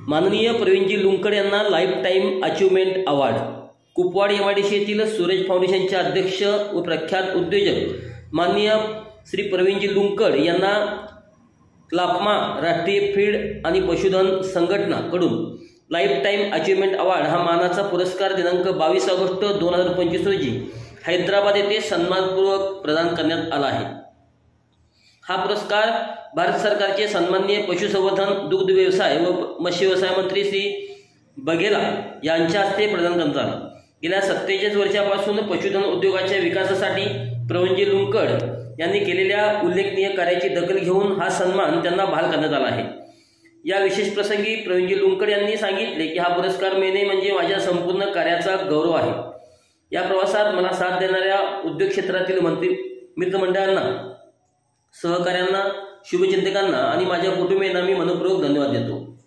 माननीय प्रवीणजी लुंकड यांना life time achievement award. Kupwad MIDC येथील सूरज फाउंडेशनचे अध्यक्ष व प्रख्यात उद्योजक माननीय श्री प्रवीणजी लुंकड यांना क्लापमा राष्ट्रीय फीड आणि पशुधन संघटनाकडून लाईफ टाईम अचीवमेंट अवॉर्ड हा मानाचा पुरस्कार दिनांक 22 ऑगस्ट 2025 रोजी हैदराबाद येथे सन्मानपूर्वक प्रदान करण्यात आला आहे। हा पुरस्कार भारत सरकारचे सन्माननीय पशुसंवर्धन, दुग्ध व्यवसाय व मत्स्य व्यवसाय मंत्री श्री बघेला यांच्या हस्ते प्रदान करण्यात आला। गेल्या 47 वर्षापासून पशुधन उद्योगाच्या विकासासाठी प्रवीणजी लुंकड यांनी केलेल्या उल्लेखनीय कार्याची दखल घेऊन हा सन्मान त्यांना बहाल करण्यात आला आहे। या विशेष प्रसंगी प्रवीणजी लुंकड यांनी सांगितले की हा पुरस्कार मिळणे म्हणजे माझ्या संपूर्ण कार्याचा गौरव आहे। या प्रवासात मला साथ देणाऱ्या उद्योग क्षेत्रातील मित्रमंडळांना, सहकाऱ्यांना, शुभचिंतकांना आणि माझ्या कुटुंबियांना मी मनपूर्वक धन्यवाद देतो।